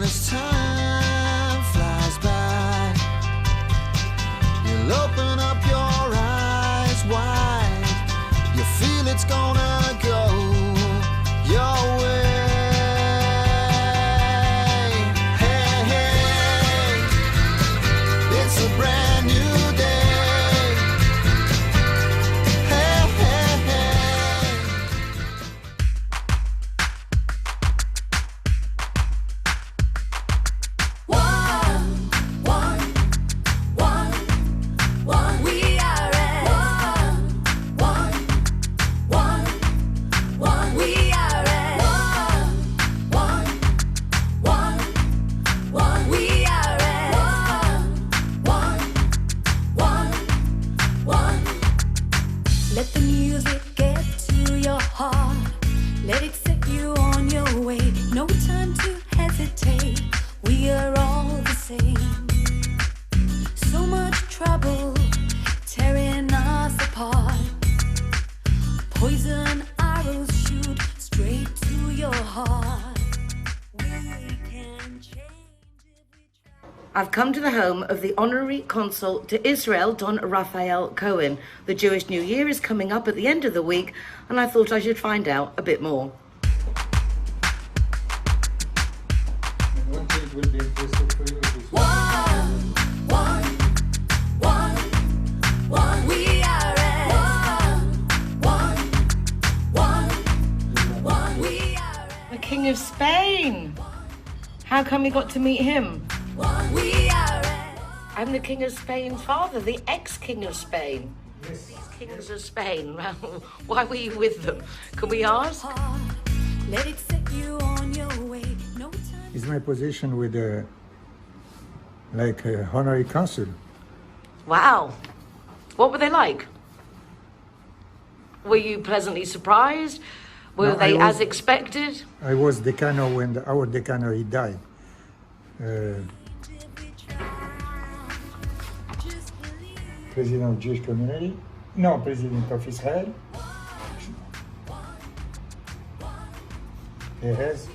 as time flies by, you'll open up your eyes wide. You feel it's gonna go your way. Hey, hey, it's a brand new day. Hey, hey, hey. We are at we are at we are at Let the music get to your heart. Let it set you on your way. No time to hesitate. We are all the same. So much trouble tearing us apart. Poison arrows shoot straight to your heart. We can change if we try. I've come to the home of the Honorary Consul to Israel, Don Raphael Cohen. The Jewish New Year is coming up at the end of the week, and I thought I should find out a bit more. And one thing will be interesting for you is We are at we are The King of Spain! How come we got to meet him? we are at I'm the King of Spain's father, the ex-King of Spain. yes. Kings of Spain, why were you with them? Can we ask? Let it set you on your way. No time. It's my position with Honorary Consul. Wow. What were they like? Were you pleasantly surprised? Were No, they I was- as expected? I was decano when our decano he died. President of Jewish community. No, President of Israel. Perez.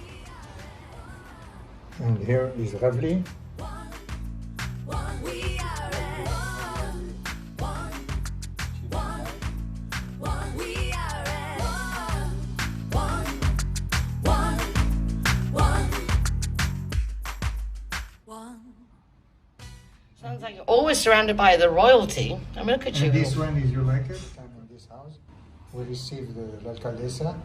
And here is Ravli. We are at we are at one. Sounds like you're always surrounded by the royalty. I mean, look at you. And this one is, you like it? I'm in this house. We received the alcaldesa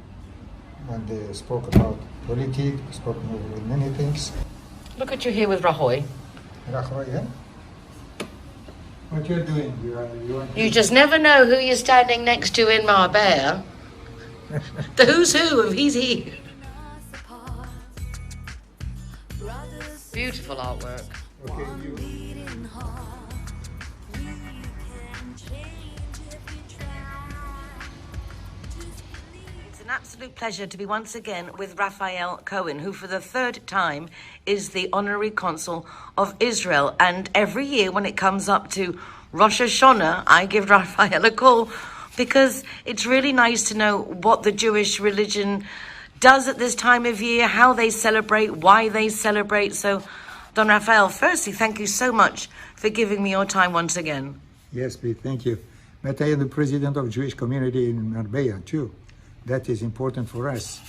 and they spoke about politics, spoke about many things. Look at you here with Rahoy. Rafael, yeah? What you're doing? You want You just never know who you're standing next to in Marbella. The who's who of he's he. Beautiful artwork. Okay, you. It's an absolute pleasure to be once again with Raphael Cohen, who for the third time is the Honorary Consul of Israel. And every year when it comes up to Rosh Hashanah, I give Raphael a call because it's really nice to know what the Jewish religion does at this time of year, how they celebrate, why they celebrate. So, Don Raphael, firstly, thank you so much for giving me your time once again. Yes, please, thank you. But I am the president of Jewish community in Marbella too. That is important for us.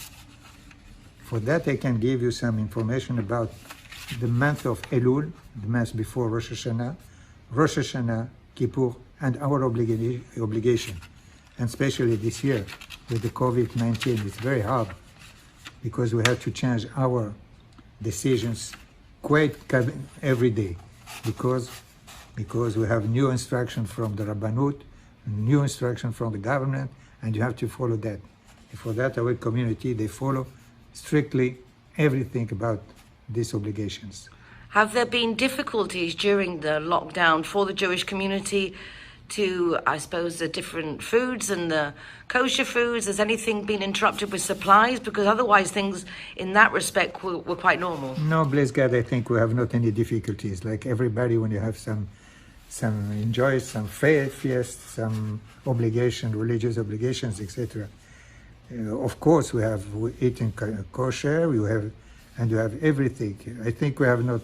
For that, I can give you some information about the month of Elul, the month before Rosh Hashanah, Kippur, and our obligation. And especially this year with the COVID-19, it's very hard because we have to change our decisions quite every day because we have new instruction from the Rabbanut, new instruction from the government, and you have to follow that. And for that, our community, they follow strictly everything about these obligations. Have there been difficulties during the lockdown for the Jewish community to, I suppose, the different foods and the kosher foods? Has anything been interrupted with supplies? Because otherwise things in that respect were quite normal. No, bless God, I think we have not any difficulties. Like everybody, when you have some enjoy, some faith, some obligation, religious obligations, etc. Of course, we eating kosher, we have and you have everything. I think we have not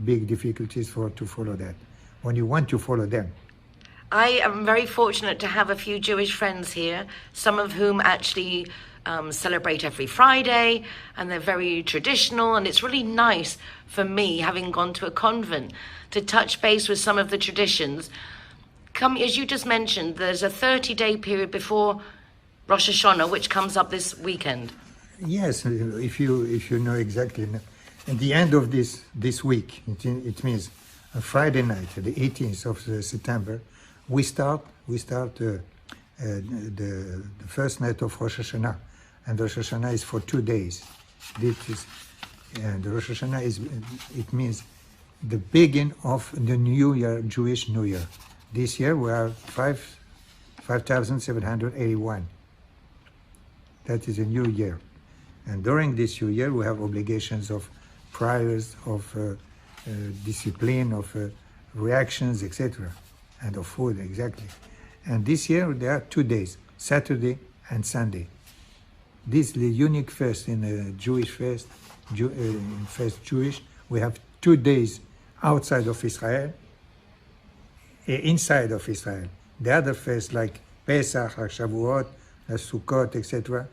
big difficulties to follow that. When you want to follow them. I am very fortunate to have a few Jewish friends here, some of whom actually celebrate every Friday, and they're very traditional, and it's really nice for me, having gone to a convent, to touch base with some of the traditions. As you just mentioned, there's a 30-day period before Rosh Hashanah, which comes up this weekend. Yes, if you know exactly. At the end of this week, it means a Friday night, the 18th of September, we start the first night of Rosh Hashanah, and Rosh Hashanah is for 2 days. And Rosh Hashanah it means the beginning of the New Year, Jewish New Year. This year we are 5,781. That is a new year, and during this new year we have obligations of prayers, of discipline, of reactions, etc., and of food, exactly. And this year there are 2 days, Saturday and Sunday. This is the unique fest in the Jewish fest, Jewish. We have 2 days outside of Israel, inside of Israel. The other fest like Pesach, Shavuot, Sukkot, etc.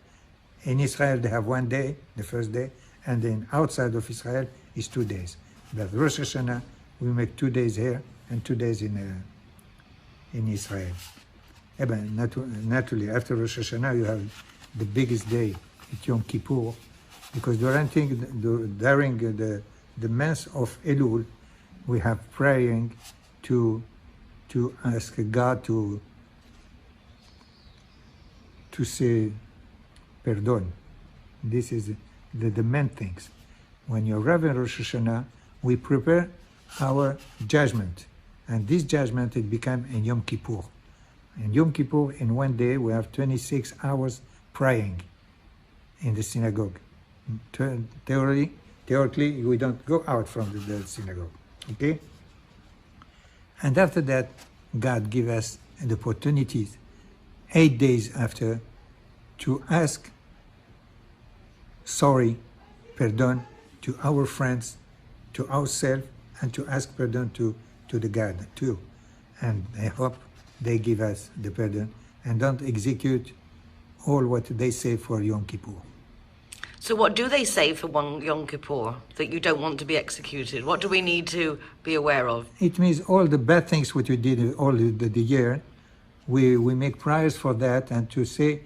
In Israel they have 1 day, the first day, and then outside of Israel is 2 days. But Rosh Hashanah, we make 2 days here and 2 days in Israel. Naturally, after Rosh Hashanah, you have the biggest day, at Yom Kippur, because during the month of Elul, we have praying to ask God to say pardon. This is the main things. When you arrive in Rosh Hashanah, we prepare our judgment, and this judgment it became in Yom Kippur. In Yom Kippur, in 1 day, we have 26 hours praying in the synagogue. Theoretically, we don't go out from the synagogue, okay? And after that, God give us the opportunities 8 days after to ask sorry, pardon to our friends, to ourselves, and to ask pardon to the God too. And I hope they give us the pardon and don't execute all what they say for Yom Kippur. So what do they say for one Yom Kippur that you don't want to be executed? What do we need to be aware of? It means all the bad things what we did all the year, we make prayers for that and to say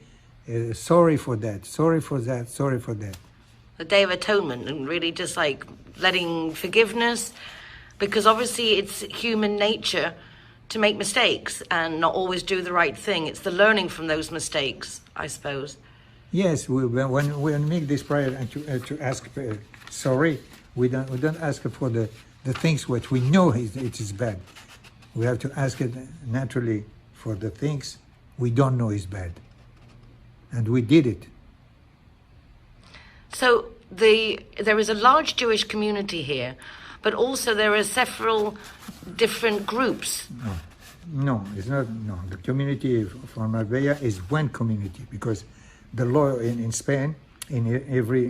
sorry for that, sorry for that, sorry for that. The Day of Atonement, and really just like letting forgiveness, because obviously it's human nature to make mistakes and not always do the right thing. It's the learning from those mistakes, I suppose. Yes, when we make this prayer and to ask sorry, we don't ask for the things which we know it is bad. We have to ask it naturally for the things we don't know is bad, and we did it. So there is a large Jewish community here, but also there are several different groups. No, it's not. No, the community for Marbella is one community, because the law in Spain, in every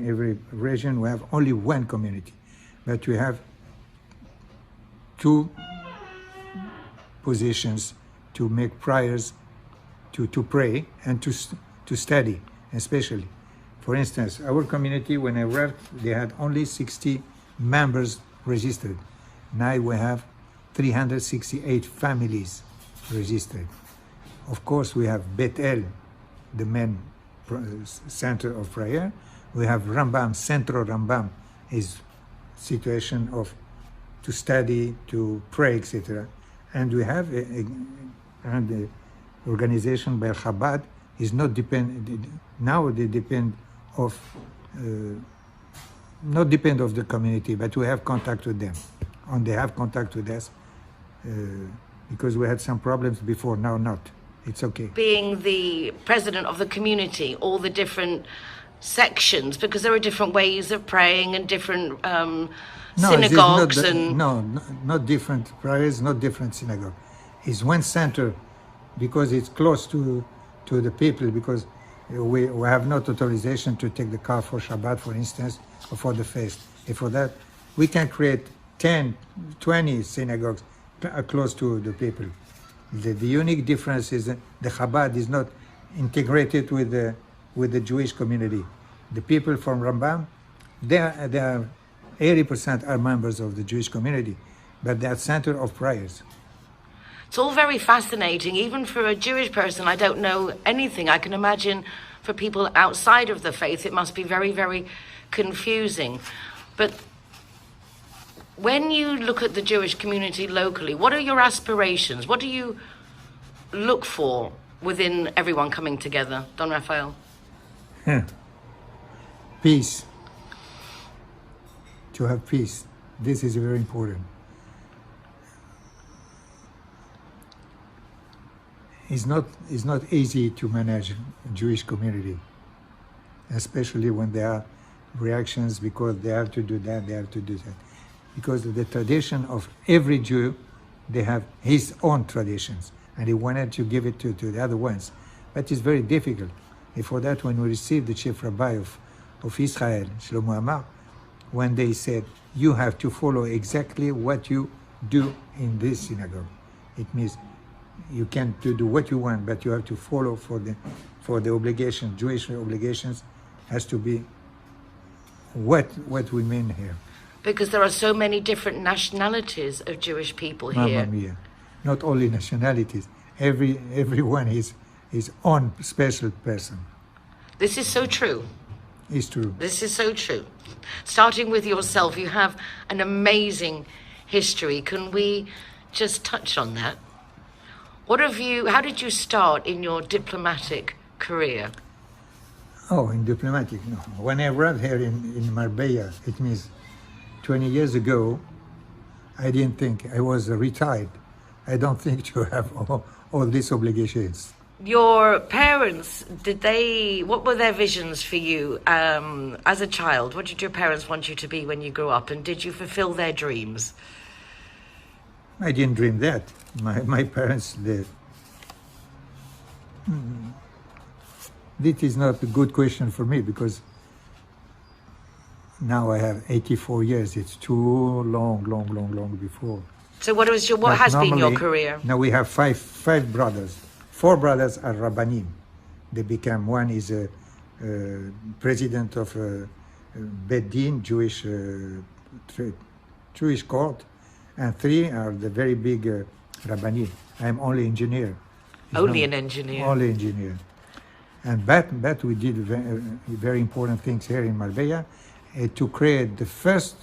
region, we have only one community, but we have 2 positions to make prayers, to pray and to study, especially. For instance, our community, when I arrived, they had only 60 members registered. Now we have 368 families registered. Of course, we have Bet El, the main center of prayer. We have Rambam, Centro Rambam is situation of to study, to pray, etc. And we have the organization by Chabad is not depend. Now they depend of not depend of the community, but we have contact with them, and they have contact with us because we had some problems before. Now not. It's okay. Being the president of the community, all the different sections, because there are different ways of praying and different synagogues not different prayers, not different synagogue. It's one center because it's close to the people, because We have not authorization to take the car for Shabbat, for instance, or for the feast. And for that, we can create 10, 20 synagogues close to the people. The unique difference is that the Chabad is not integrated with the Jewish community. The people from Rambam, they are 80% are members of the Jewish community, but they are center of prayers. It's all very fascinating. Even for a Jewish person, I don't know anything. I can imagine for people outside of the faith, it must be very, very confusing. But when you look at the Jewish community locally, what are your aspirations? What do you look for within everyone coming together, Don Raphael? Peace. To have peace. This is very important. It's not easy to manage a Jewish community, especially when there are reactions because they have to do that, they have to do that. Because the tradition of every Jew, they have his own traditions, and he wanted to give it to the other ones. But it's very difficult. And for that, when we received the chief rabbi of Israel, Shlomo Amar, when they said, you have to follow exactly what you do in this synagogue. It means you can do what you want, but you have to follow for the obligation. Jewish obligations has to be what we mean here. Because there are so many different nationalities of Jewish people here. Mamma mia. Not only nationalities. Everyone is his own special person. This is so true. It's true. This is so true. Starting with yourself, you have an amazing history. Can we just touch on that? How did you start in your diplomatic career? Oh, in diplomatic, no. When I arrived here in Marbella, it means 20 years ago, I didn't think I was retired. I don't think to have all these obligations. Your parents, what were their visions for you as a child? What did your parents want you to be when you grew up? And did you fulfill their dreams? I didn't dream that. My parents did. This is not a good question for me because now I have 84 years. It's too long before. So what has been your career? Now we have five brothers. 4 brothers are Rabbanim. They become, one is a president of Bet Din, Jewish court, and 3 are the very big Rabbanim. I'm only engineer. Only an engineer. Only engineer. And but we did very important things here in Marbella to create the first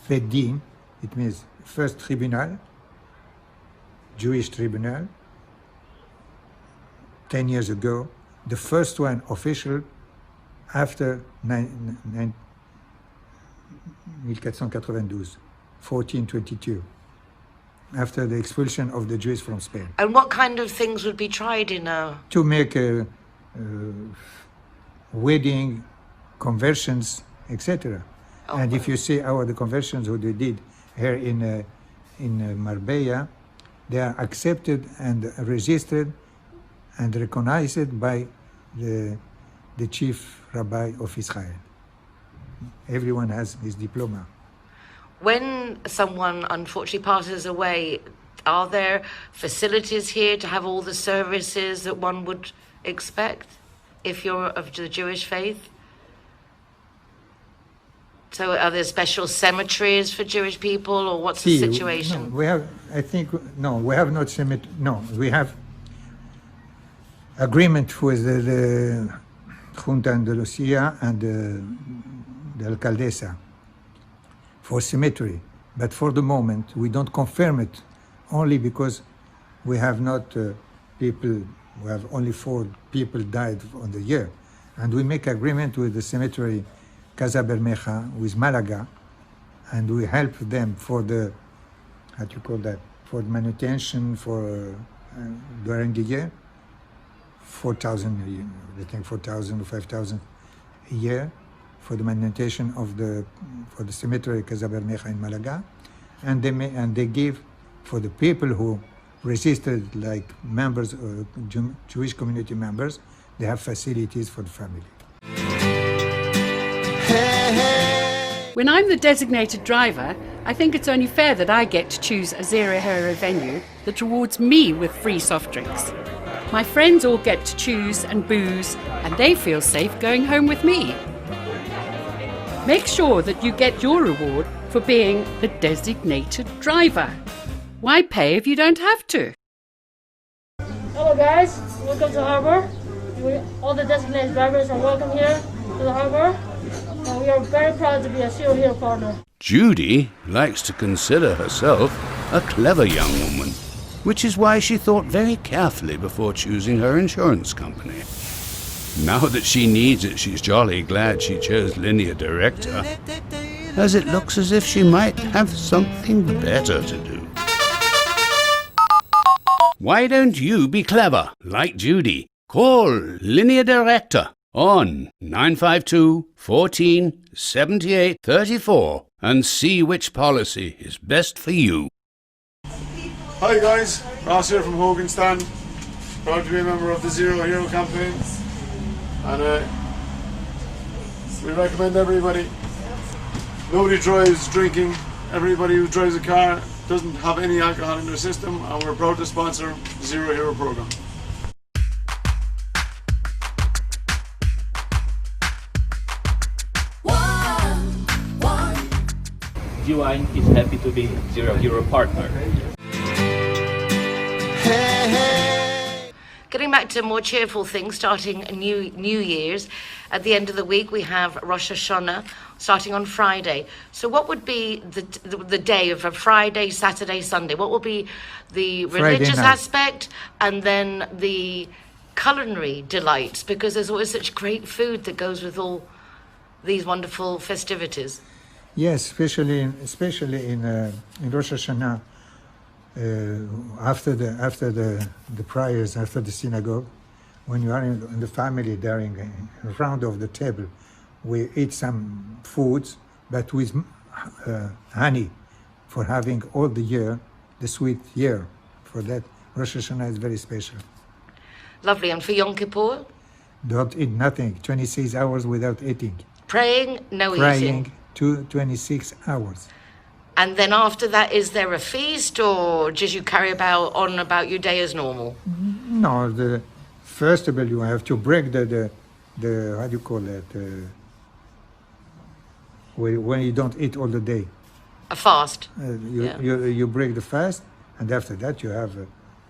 Bet Din, it means first tribunal, Jewish tribunal, 10 years ago, the first one official after 1422, after the expulsion of the Jews from Spain. And what kind of things would be tried in a... To make a wedding, conversions, etc. Oh, and wow. if you see the conversions what we did here in Marbella, they are accepted and registered and recognized by the chief rabbi of Israel. Everyone has his diploma. When someone unfortunately passes away, are there facilities here to have all the services that one would expect if you're of the Jewish faith? So are there special cemeteries for Jewish people, or what's the situation? No, we have not cemetery. No, we have agreement with the Junta Andalusia and the Alcaldesa for cemetery. But for the moment, we don't confirm it only because we have not people, we have only 4 people died on the year. And we make agreement with the cemetery Casa Bermeja, with Malaga, and we help them for the, for the manutention during the year. 4,000 a year, I think 4,000 or 5,000 a year for the manutention for the cemetery Casa Bermeja in Malaga, and they give for the people who resisted, like members, Jewish community members, they have facilities for the family. When I'm the designated driver, I think it's only fair that I get to choose a zero-hero venue that rewards me with free soft drinks. My friends all get to choose and booze, and they feel safe going home with me. Make sure that you get your reward for being the designated driver. Why pay if you don't have to? Hello guys, welcome to Harbor. All the designated drivers are welcome here to the Harbor. And we are very proud to be a Zero Hero partner. Judy likes to consider herself a clever young woman, which is why she thought very carefully before choosing her insurance company. Now that she needs it, she's jolly glad she chose Linear Director, as it looks as if she might have something better to do. Why don't you be clever, like Judy? Call Linear Director on 952 14 78 34 and see which policy is best for you. Hi guys, Ross here from Hogan Stand. Proud to be a member of the Zero Hero campaign. And we recommend everybody. Nobody drives drinking. Everybody who drives a car doesn't have any alcohol in their system, and we're proud to sponsor the Zero Hero program. GY is happy to be Zero Hero partner. Getting back to more cheerful things, starting New Year's. At the end of the week, we have Rosh Hashanah, starting on Friday. So what would be the day of a Friday, Saturday, Sunday? What will be the religious aspect and then the culinary delights? Because there's always such great food that goes with all these wonderful festivities. Yes, especially in Rosh Hashanah, after the prayers, after the synagogue, when you are in the family during a round of the table, we eat some foods, but with honey, for having all the year, the sweet year. For that, Rosh Hashanah is very special. Lovely. And for Yom Kippur? Don't eat nothing, 26 hours without eating. Praying, no Praying, eating. 26 hours. And then after that, is there a feast, or just you carry on about your day as normal? No, first of all, you have to break the how do you call that? When you don't eat all the day. A fast. You break the fast, and after that you have a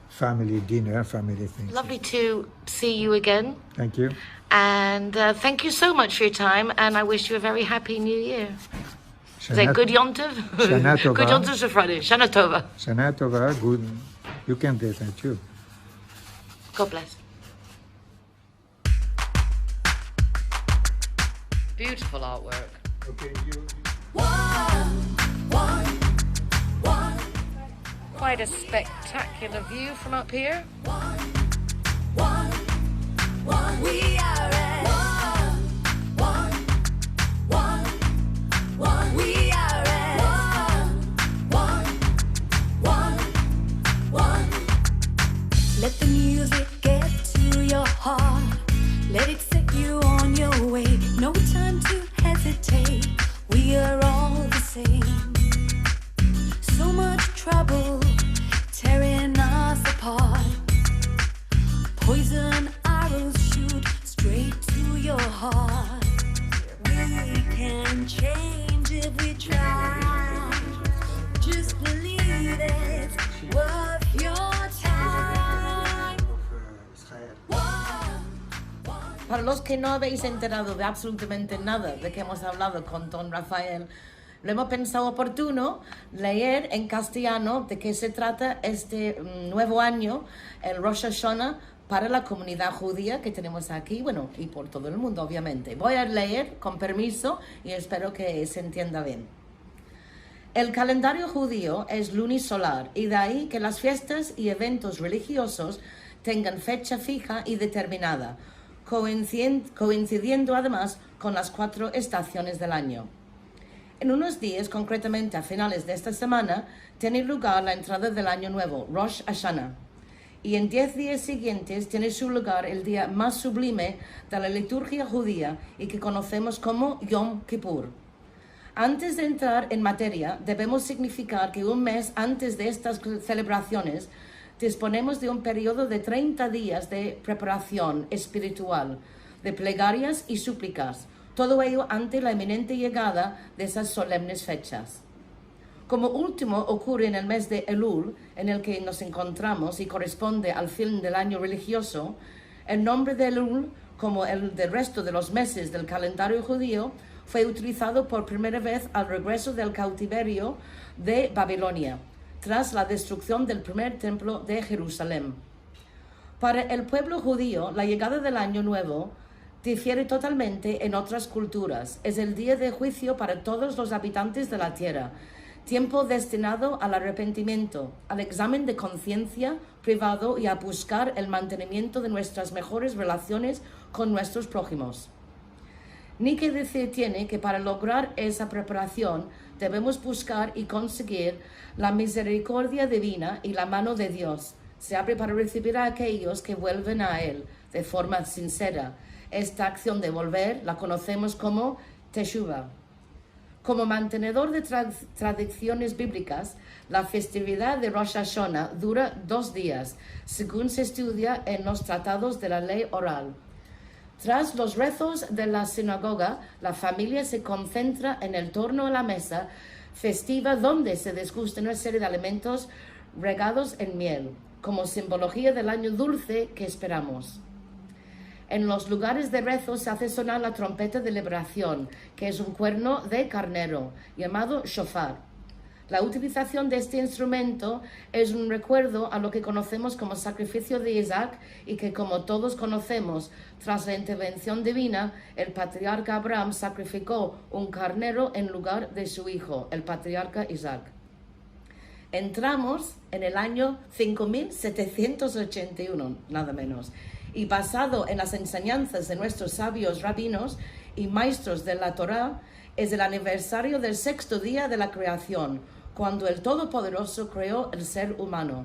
family dinner, family things. Lovely to see you again. Thank you. And thank you so much for your time, and I wish you a very happy New Year. Is that good Yom Tov? Shana Tova. Good Yom Tov for Friday. Shana Tova. Shana Tova, good. You can do that too. God bless. Beautiful artwork. Okay, Quite a spectacular view from up here. We are at we are at Let the music get to your heart. Let it set you on your way. No time to hesitate. We are all the same. So much trouble tearing us apart. Poison arrows shoot straight to your heart. We can change if we try. Just believe it's worth your time. Para los que no habéis enterado de absolutamente nada de que hemos hablado con don Raphael, lo hemos pensado oportuno leer en castellano de qué se trata este nuevo año, el Rosh Hashanah, para la comunidad judía que tenemos aquí, bueno, y por todo el mundo, obviamente. Voy a leer con permiso y espero que se entienda bien. El calendario judío es lunisolar y de ahí que las fiestas y eventos religiosos tengan fecha fija y determinada, coincidiendo además con las 4 estaciones del año. En unos días, concretamente a finales de esta semana, tiene lugar la entrada del año nuevo, Rosh Hashanah. y en 10 días siguientes tiene su lugar el día más sublime de la liturgia judía y que conocemos como Yom Kippur. Antes de entrar en materia, debemos significar que un mes antes de estas celebraciones disponemos de un periodo de 30 días de preparación espiritual, de plegarias y súplicas, todo ello ante la inminente llegada de esas solemnes fechas. Como último ocurre en el mes de Elul, en el que nos encontramos y corresponde al fin del año religioso, el nombre de Elul, como el del resto de los meses del calendario judío, fue utilizado por primera vez al regreso del cautiverio de Babilonia, tras la destrucción del primer templo de Jerusalén. Para el pueblo judío, la llegada del Año Nuevo difiere totalmente en otras culturas. Es el día de juicio para todos los habitantes de la tierra, tiempo destinado al arrepentimiento, al examen de conciencia privado y a buscar el mantenimiento de nuestras mejores relaciones con nuestros prójimos. Ni que decir tiene que para lograr esa preparación debemos buscar y conseguir la misericordia divina y la mano de Dios. Se abre para recibir a aquellos que vuelven a Él de forma sincera. Esta acción de volver la conocemos como Teshuvah. Como mantenedor de tradiciones bíblicas, la festividad de Rosh Hashanah dura 2 días, según se estudia en los tratados de la ley oral. Tras los rezos de la sinagoga, la familia se concentra en el torno a la mesa festiva donde se degustan una serie de alimentos regados en miel, como simbología del año dulce que esperamos. En los lugares de rezo se hace sonar la trompeta de liberación, que es un cuerno de carnero, llamado shofar. La utilización de este instrumento es un recuerdo a lo que conocemos como sacrificio de Isaac y que, como todos conocemos, tras la intervención divina, el patriarca Abraham sacrificó un carnero en lugar de su hijo, el patriarca Isaac. Entramos en el año 5781, nada menos, y basado en las enseñanzas de nuestros sabios rabinos y maestros de la Torá, es el aniversario del 6º día de la creación, cuando el Todopoderoso creó el ser humano.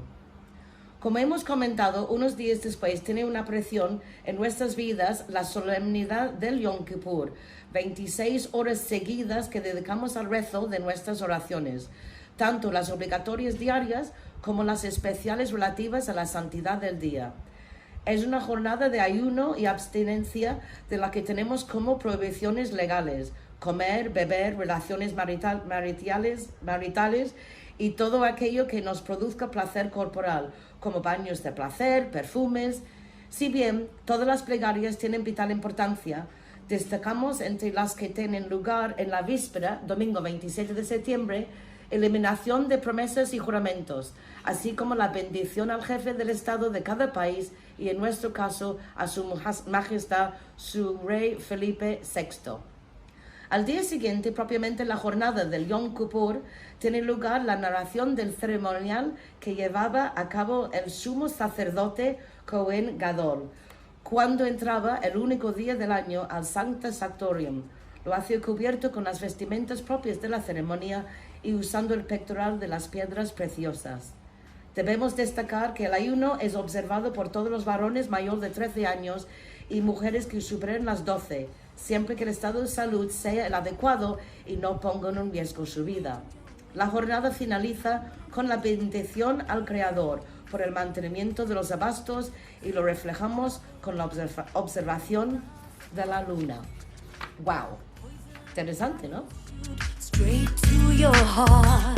Como hemos comentado, unos días después tiene una presión en nuestras vidas la solemnidad del Yom Kippur, 26 horas seguidas que dedicamos al rezo de nuestras oraciones, tanto las obligatorias diarias como las especiales relativas a la santidad del día. Es una jornada de ayuno y abstinencia de la que tenemos como prohibiciones legales: comer, beber, relaciones maritales y todo aquello que nos produzca placer corporal, como baños de placer, perfumes. Si bien todas las plegarias tienen vital importancia, destacamos entre las que tienen lugar en la víspera, domingo 27 de septiembre, eliminación de promesas y juramentos, así como la bendición al jefe del Estado de cada país y, en nuestro caso, a su majestad, su rey Felipe VI. Al día siguiente, propiamente la jornada del Yom Kippur, tiene lugar la narración del ceremonial que llevaba a cabo el sumo sacerdote Cohen Gadol, cuando entraba el único día del año al Sancta Sanctorum. Lo hacía cubierto con las vestimentas propias de la ceremonia y usando el pectoral de las piedras preciosas. Debemos destacar que el ayuno es observado por todos los varones mayores de 13 años y mujeres que superen las 12, siempre que el estado de salud sea el adecuado y no pongan en riesgo su vida. La jornada finaliza con la bendición al Creador por el mantenimiento de los abastos y lo reflejamos con la observación de la luna. ¡Wow! Interesante, ¿no? Straight to your heart.